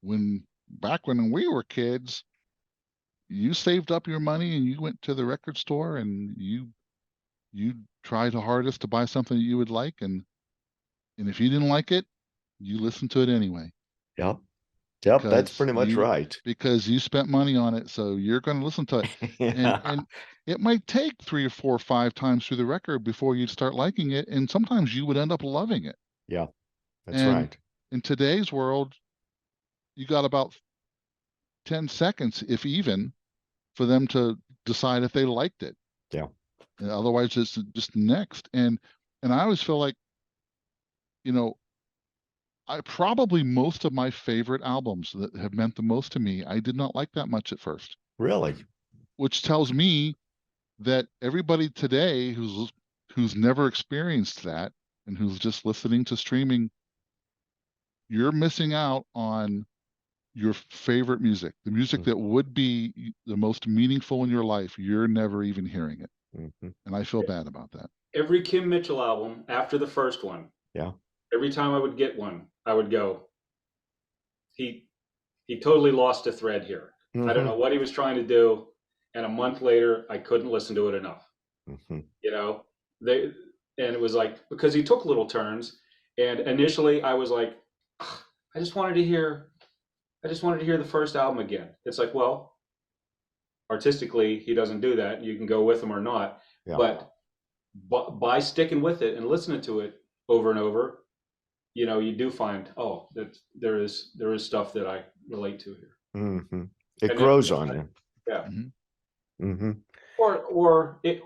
when back when we were kids, you saved up your money and you went to the record store and you tried the hardest to buy something that you would like, and if you didn't like it, you listened to it anyway. Yep, that's Because pretty much right. Because you spent money on it, so you're going to listen to it. Yeah. And it might take 3 or 4 or 5 times through the record before you'd start liking it, and sometimes you would end up loving it. Yeah, that's And right. in today's world, you got about 10 seconds, if even, for them to decide if they liked it. Yeah. And otherwise, it's just next. And I always feel like, I probably most of my favorite albums that have meant the most to me, I did not like that much at first, Really? which tells me that everybody today who's never experienced that and who's just listening to streaming, you're missing out on your favorite music, the music that would be the most meaningful in your life. You're never even hearing it. Mhm. And I feel bad about that. Every Kim Mitchell album after the first one. Yeah. Every time I would get one, I would go, he totally lost a thread here. I don't Mhm. know what he was trying to do. And a month later, I couldn't listen to it enough. Mhm. And it was like, because he took little turns. And initially I was like, "Ugh, I just wanted to hear the first album again." It's like, well, artistically, he doesn't do that. You can go with him or not. Yeah. But by sticking with it and listening to it over and over, you do find, oh, that there is stuff that I relate to here. Mhm. It And grows then- on you. Yeah. Hmm. Or it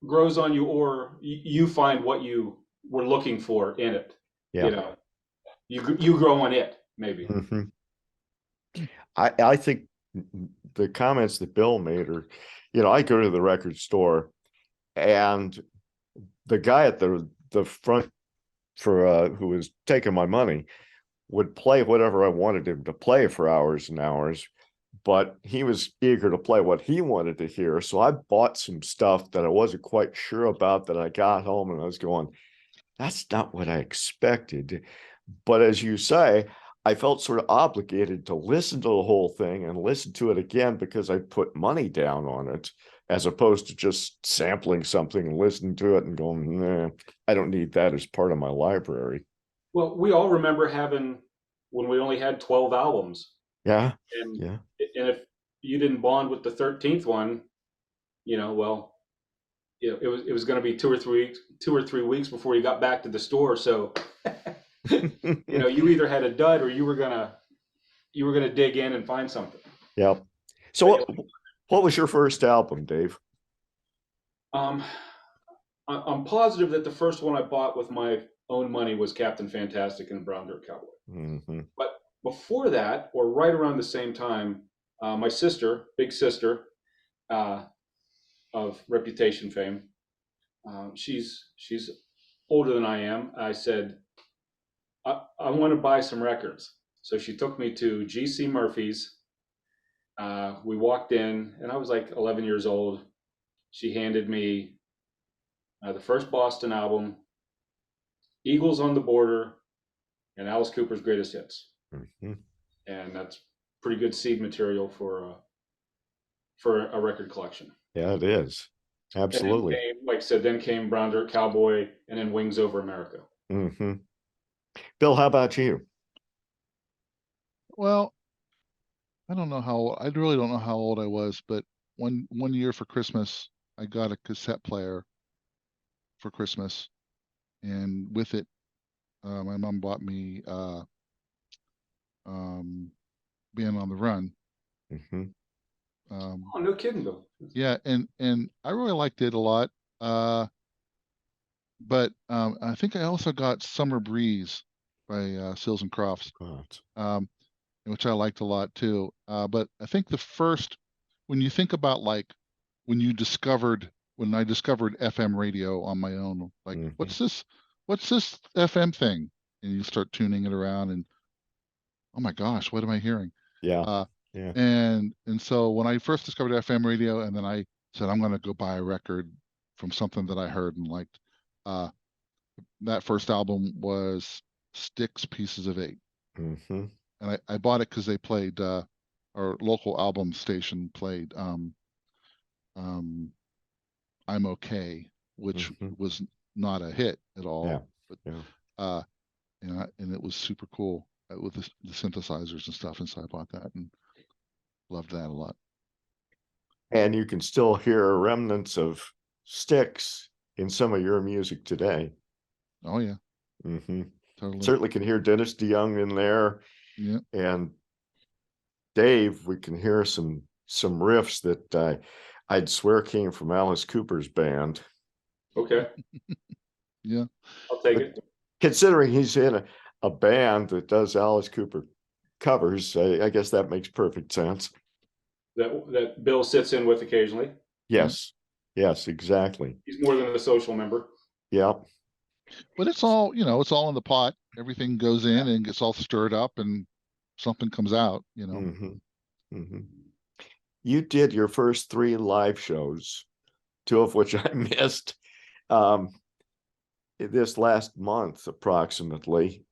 grows on you, or you find what you were looking for in it. Yeah. You grow on it, maybe. Hmm. I think the comments that Bill made are, I go to the record store and the guy at the front for who was taking my money would play whatever I wanted him to play for hours and hours, but he was eager to play what he wanted to hear. So I bought some stuff that I wasn't quite sure about that I got home and I was going, that's not what I expected. But as you say, I felt sort of obligated to listen to the whole thing and listen to it again because I put money down on it, as opposed to just sampling something and listening to it and going, nah, I don't need that as part of my library. Well, we all remember having, when we only had 12 albums, Yeah. and Yeah. and if you didn't bond with the 13th one, it was going to be 2 or 3 weeks before you got back to the store. So you either had a dud or you were gonna dig in and find something. Yeah. So what was your first album, Dave? I'm positive that the first one I bought with my own money was Captain Fantastic and the Brown Dirt Cowboy. Mm-hmm. But before that, or right around the same time, my sister, big sister, of Reputation fame, she's older than I am. I said, I want to buy some records. So she took me to G.C. Murphy's we walked in, and I was like 11 years old. She handed me the first Boston album, Eagles on the Border, and Alice Cooper's Greatest Hits. Mm-hmm. And that's pretty good seed material for a record collection. Yeah, it is. And Absolutely. then came, like I said, then came Brown Dirt Cowboy, and then Wings Over America. Mm-hmm. Bill, how about you? Well, I don't know how, I really don't know how old I was, but one year for Christmas, I got a cassette player for Christmas, and with it, my mom bought me Being on the Run. Mm-hmm. Oh, no kidding, Bill. Yeah, and I really liked it a lot. But I think I also got Summer Breeze by Seals and Crofts, God. which I liked a lot too. But I think when you think about like when I discovered FM radio on my own, like Mhm. what's this FM thing? And you start tuning it around, and oh my gosh, what am I hearing? Yeah. Yeah. Yeah. And so when I first discovered FM radio, and then I said I'm going to go buy a record from something that I heard and liked. That first album was Styx Pieces of Eight, Mm-hmm. and I bought it because they played our local album station played I'm Okay, which Mhm. was not a hit at all, Yeah. but Yeah. and it was super cool with the synthesizers and stuff, and so I bought that and loved that a lot. And you can still hear remnants of Styx in some of your music today. Oh yeah, Mm-hmm. totally. Certainly can hear Dennis DeYoung in there. Yeah. And Dave, we can hear some riffs that I'd swear came from Alice Cooper's band. Okay. Yeah. I'll take But it. considering he's in a band that does Alice Cooper covers, I guess that makes perfect sense. That Bill sits in with occasionally. Yes. Yes, exactly. He's more than a social member. Yeah. But it's all, it's all in the pot. Everything goes in and gets all stirred up and something comes out, Mm-hmm. Mm-hmm. You did your first 3 live shows, 2 of which I missed this last month approximately.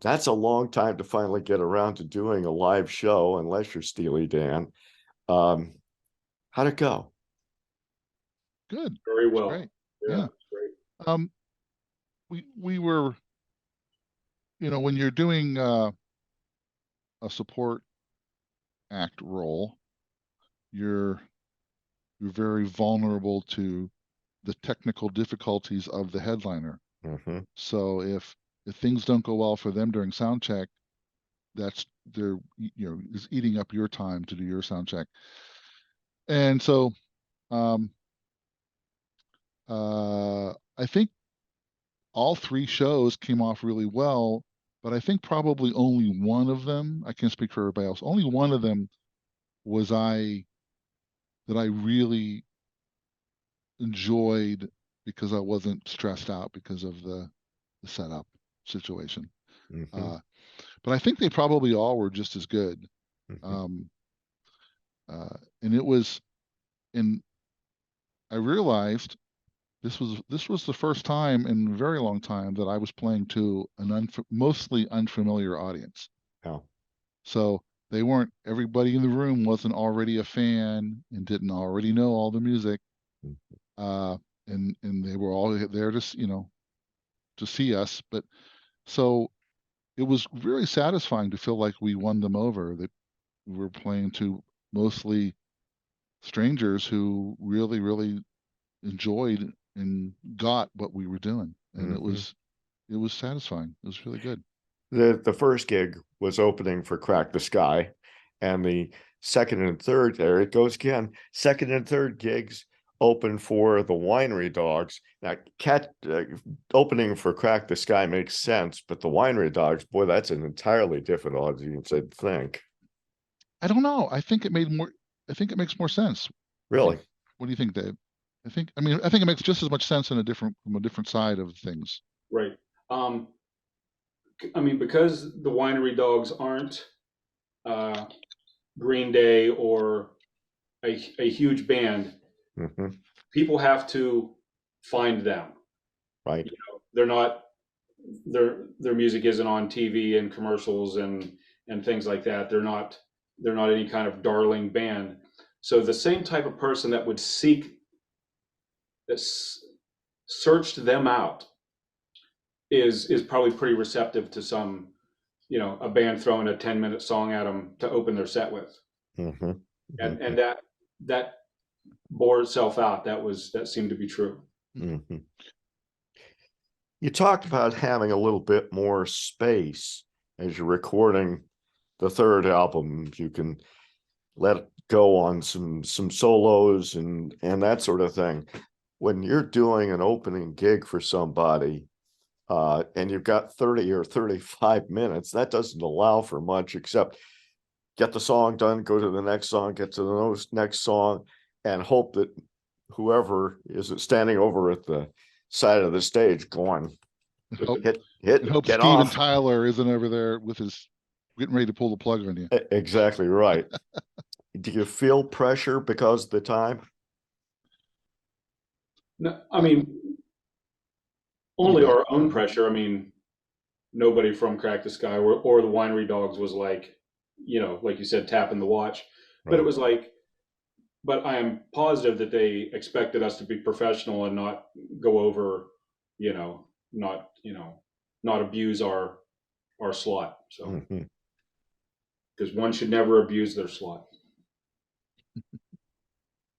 That's a long time to finally get around to doing a live show, unless you're Steely Dan. How'd it go? Good. Very well. Great. Yeah. Yeah. Great. We were, when you're doing a support act role, you're very vulnerable to the technical difficulties of the headliner. Mm-hmm. So if things don't go well for them during sound check, they're is eating up your time to do your sound check. And so I think all 3 shows came off really well, but I think probably only one of them, I can't speak for everybody else, only one of them was that I really enjoyed because I wasn't stressed out because of the setup situation. Mm-hmm. But I think they probably all were just as good. Mm-hmm. And it was, and I realized this was the first time in a very long time that I was playing to an mostly unfamiliar audience. Oh. So everybody in the room wasn't already a fan and didn't already know all the music. And they were all there to see us. But so it was really satisfying to feel like we won them over, that we were playing to mostly strangers who really, really enjoyed and got what we were doing. And Mm-hmm. it was satisfying. It was really good. The first gig was opening for Crack the Sky, and the second and third, there it goes again, second and third gigs open for the Winery Dogs. Now, opening for Crack the Sky makes sense, but the Winery Dogs, boy, that's an entirely different audience, I'd think. I don't know. I think it makes more sense. Really? What do you think, Dave? I think it makes just as much sense from a different side of things. Right. Because the Winery Dogs aren't Green Day or a huge band, Mhm. people have to find them. Right. They're not their music isn't on TV and commercials and things like that. They're not any kind of darling band. So the same type of person that would searched them out is probably pretty receptive to some, a band throwing a 10-minute song at them to open their set with. Mhm. And that bore itself out. That seemed to be true. Mhm. You talked about having a little bit more space as you're recording the third album. You can let go on some solos and that sort of thing. When you're doing an opening gig for somebody, and you've got 30 or 35 minutes, that doesn't allow for much except get the song done, go to the next song, get to the next song, and hope that whoever is standing over at the side of the stage going, Hope, hit, hope get Steven off. Tyler isn't over there with his getting ready to pull the plug on you. Exactly right. Do you feel pressure because of the time? No, I mean, only our own pressure. I mean, nobody from Crack the Sky or the Winery Dogs was like, like you said, tapping the watch. But it was like, but I am positive that they expected us to be professional and not go over, not abuse our slot. So, Mhm. because one should never abuse their slot.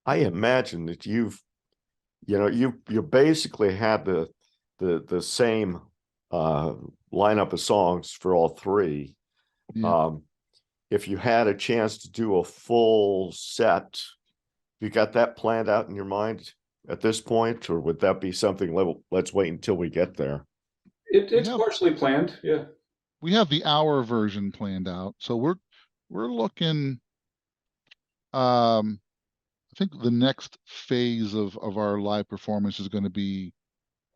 I imagine that you basically had the same lineup of songs for all three. Yeah. If you had a chance to do a full set, you got that planned out in your mind at this point, or would that be something let's wait until we get there? It's partially planned, yeah. We have the hour version planned out, so we're looking. I think the next phase of our live performance is going to be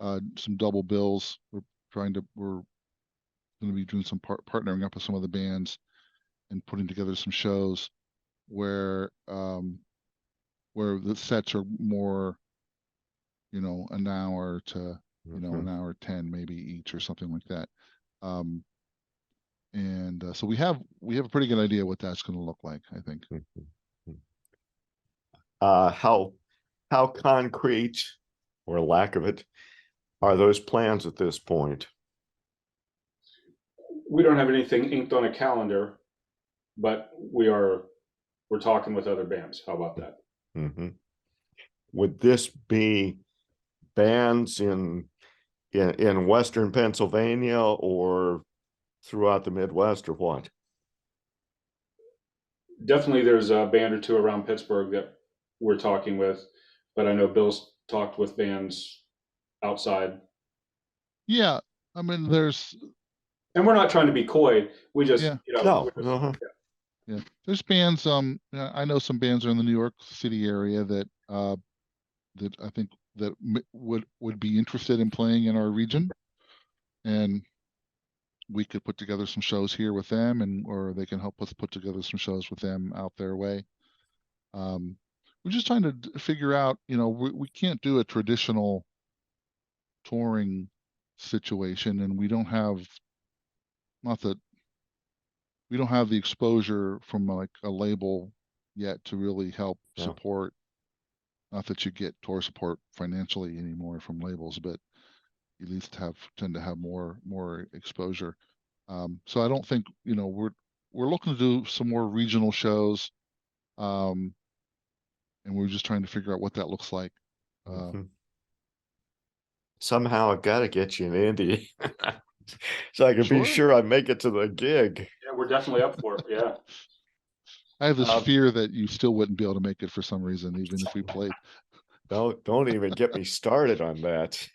some double bills. We're going to be doing some partnering up with some of the bands and putting together some shows where the sets are more, an hour to an hour 10 maybe each or something like that. And so we have a pretty good idea what that's going to look like, I think. How concrete, or lack of it, are those plans at this point? We don't have anything inked on a calendar, but we're talking with other bands. How about that? Mm-hmm. Would this be bands in Western Pennsylvania or throughout the Midwest, or what? Definitely there's a band or two around Pittsburgh that we're talking with, but I know Bill's talked with bands outside. Yeah, I mean, and we're not trying to be coy. We just, No. Yeah, there's bands. I know some bands are in the New York City area that I think that would be interested in playing in our region, and we could put together some shows here with them, or they can help us put together some shows with them out their way. We're just trying to figure out, we can't do a traditional touring situation, and we don't have, not that we don't have the exposure from like a label yet to really help support. Not that you get tour support financially anymore from labels, but you at least tend to have more exposure. So I don't think, we're looking to do some more regional shows, and we're just trying to figure out what that looks like. Somehow I've got to get you in Indy so I can be sure I make it to the gig. Yeah, we're definitely up for it. Yeah. I have this fear that you still wouldn't be able to make it for some reason, even if we played. Don't even get me started on that.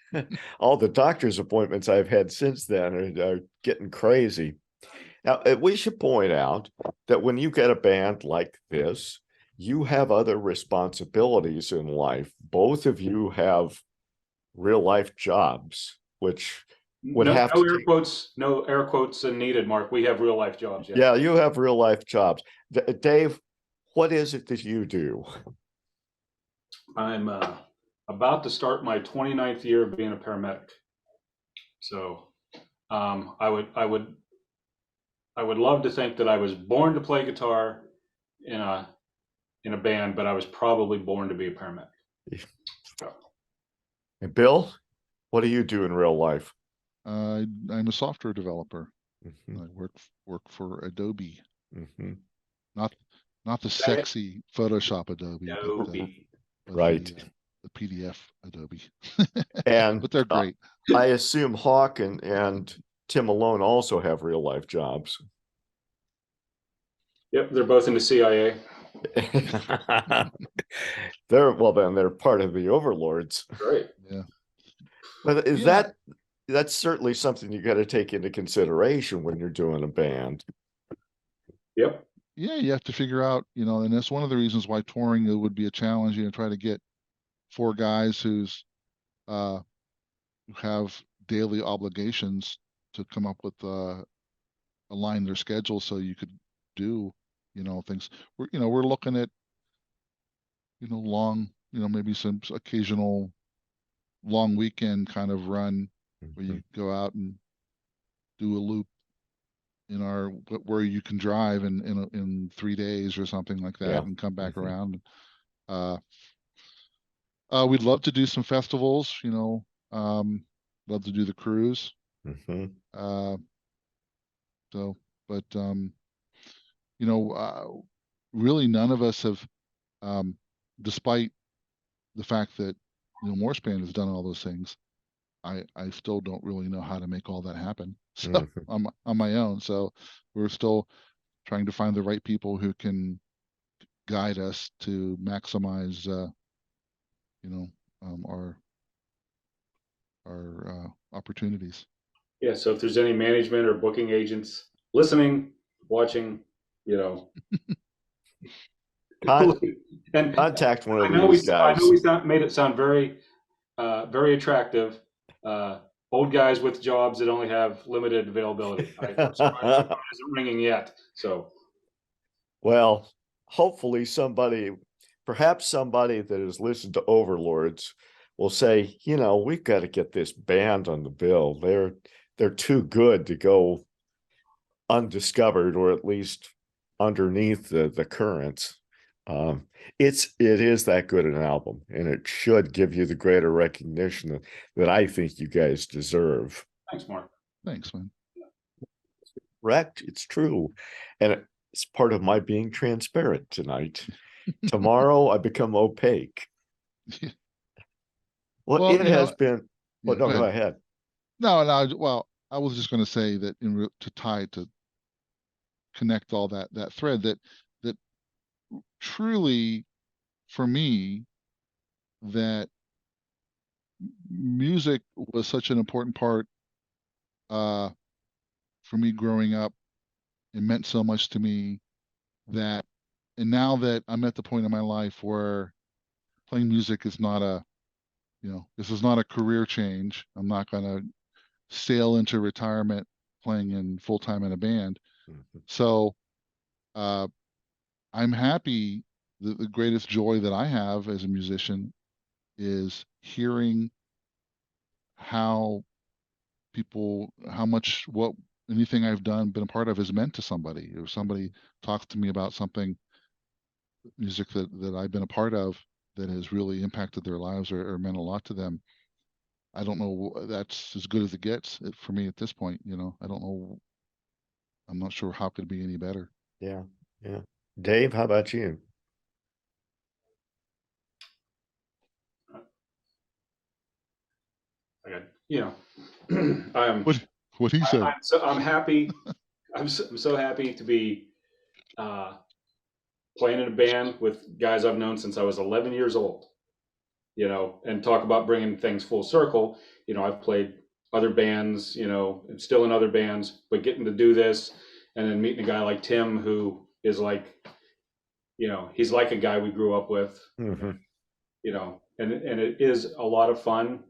All the doctor's appointments I've had since then are getting crazy. Now, we should point out that when you get a band like this, you have other responsibilities in life. Both of you have real life jobs, which would No, have no to air take. quotes, no air quotes needed, Mark. We have real life jobs. Yeah, you have real life jobs. Dave, what is it that you do? I'm about to start my 29th year of being a paramedic. So I would love to think that I was born to play guitar in a band, but I was probably born to be a paramedic. So, And Bill, what do you do in real life? I'm a software developer. Mhm, I work for Adobe, mhm. not the sexy Photoshop Adobe, Adobe. but Right. the PDF Adobe. And But they're great. I assume Hawk and Tim Malone also have real life jobs. Yep, they're both in the CIA. They're part of the Overlords. Right. Yeah. But is Yeah. that's certainly something you got to take into consideration when you're doing a band. Yep. Yeah, you have to figure out, and that's one of the reasons why touring would be a challenge. Try to get four guys who have daily obligations to come up with align their schedule so you could do, things. We're looking at, long, maybe some occasional long weekend kind of run where you go out and do a loop where you can drive in 3 days or something like that Yeah. and come back Mhm. around. We'd love to do some festivals, love to do the cruise. Mhm. Uh, so, but you know, uh, really none of us have, despite the fact that Morse Band has done all those things. I still don't really know how to make all that happen. So Mhm. on my own. So we're still trying to find the right people who can guide us to maximize, you know, our opportunities. Yeah. So if there's any management or booking agents listening, watching, you know, Con- and Contact one of I know these guys. we made it sound very, very attractive. Old guys with jobs that only have limited availability. I'm surprised the phone isn't ringing yet. So Well, hopefully perhaps somebody that has listened to Overlords will say, we've got to get this band on the bill. They're too good to go undiscovered, or at least underneath the currents. It is that good an album, and it should give you the greater recognition that I think you guys deserve. thanks, Mark. Thanks, man. Correct, it's true, and it's part of my being transparent tonight. Tomorrow I become opaque. Well, Well, it has been. yeah, Well, no, go go ahead. ahead. No. Well, I was just going to say that to tie it, to connect all that thread, that truly for me, that music was such an important part uh, for me growing up. It meant so much to me that, and now that I'm at the point in my life where playing music is not this is not a career change. I'm not going to sail into retirement playing in full time in a band. Mhm. So uh, I'm happy. The greatest joy that I have as a musician is hearing how how much what anything I've done, been a part of, has meant to somebody. If somebody talks to me about something, music that I've been a part of, that has really impacted their lives or meant a lot to them, I don't know. That's as good as it gets for me at this point. I don't know. I'm not sure how it could be any better. Yeah, yeah. Dave, how about you? I got, What he said. I'm happy. I'm so happy to be playing in a band with guys I've known since I was 11 years old. And talk about bringing things full circle. I've played other bands, and still in other bands, but getting to do this and then meeting a guy like Tim, who is like, he's like a guy we grew up with, Mhm. and it is a lot of fun.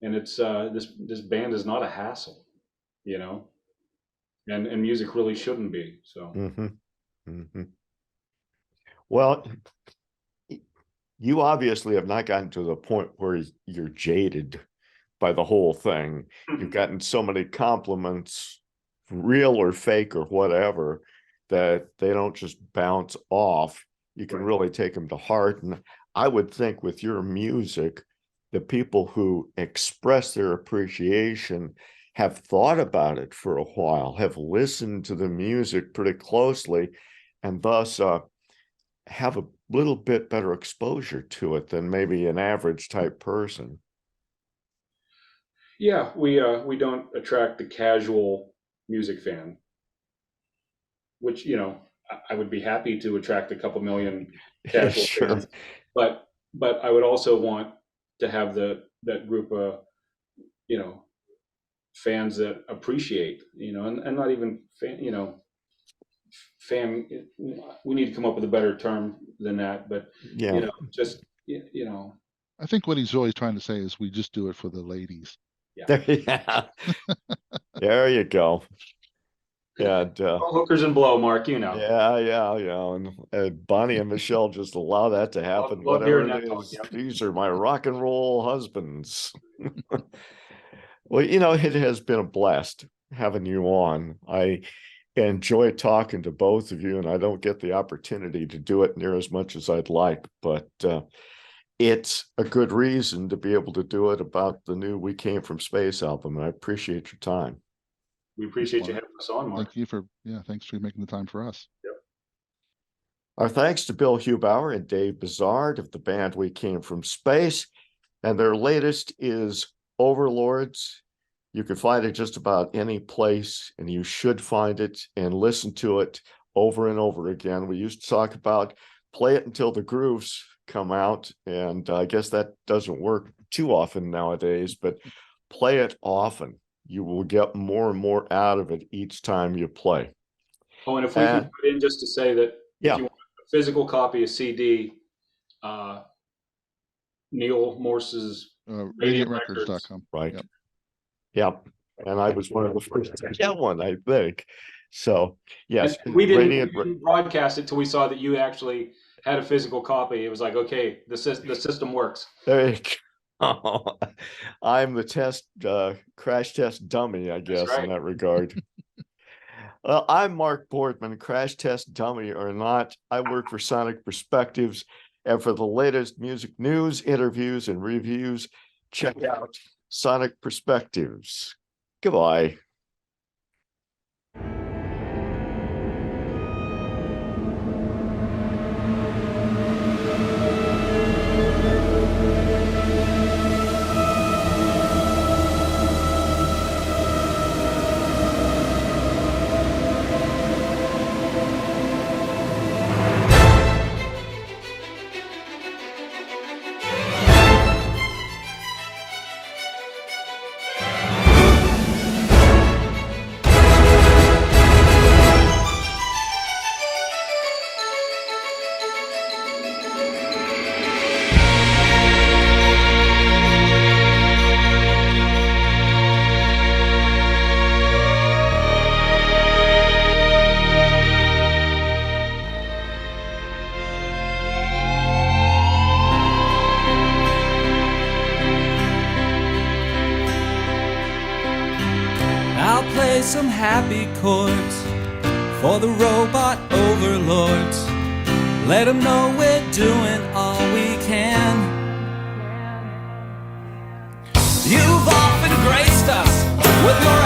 and it's this band is not a hassle, you know, and music really shouldn't be. So Well, you obviously have not gotten to the point where you're jaded by the whole thing. You've gotten so many compliments, real or fake or whatever, that they don't just bounce off. You can really take them to heart. And I would think with your music, the people who express their appreciation have thought about it for a while, have listened to the music pretty closely, and thus have a little bit better exposure to it than maybe an average type person. yeah, we don't attract the casual music fan, which, you know, I would be happy to attract a couple million casual Sure. fans, but I would also want to have that group of, you know, fans that appreciate, you know, and not even fan, you know, fan. We need to come up with a better term than that, but Yeah. you know, just you know, I think what he's always trying to say is we just do it for the ladies. Yeah. There you go. And hookers and blow, Mark, you know. yeah. And Bonnie and Michelle just allow that to happen. Love Whatever hearing it that talk, is, yeah. these are my rock and roll husbands. Well, you know, it has been a blast having you on. I enjoy talking to both of you, and I don't get the opportunity to do it near as much as I'd like, but it's a good reason to be able to do it about the new We Came From Space album, and I appreciate your time. We appreciate you having us on, Mark. Thank you for, thanks for making the time for us. Our thanks to Bill Hubauer and Dave Buzard of the band We Came From Space, and their latest is Overlords. You can find it just about any place, and you should find it and listen to it over and over again. We used to talk about play it until the grooves come out, and I guess that doesn't work too often nowadays, but play it often. You will get more and more out of it each time you play. Oh, and if we can put in just to say that Yeah. if you want a physical copy of CD, Neil Morse's Radiantrecords.com. Right. Yep. Yep. And I was one of the first to get one, I think. So yes, and we didn't broadcast it till we saw that you actually had a physical copy. It was like, okay, the system works. There you go. I'm the crash test dummy, I guess, right. in that regard. Well, I'm Mark Boardman, crash test dummy or not. I work for Sonic Perspectives, and for the latest music news, interviews, and reviews, check out Sonic Perspectives. Goodbye. I'll play some happy chords for the robot overlords. Let them know we're doing all we can. You've often graced us with your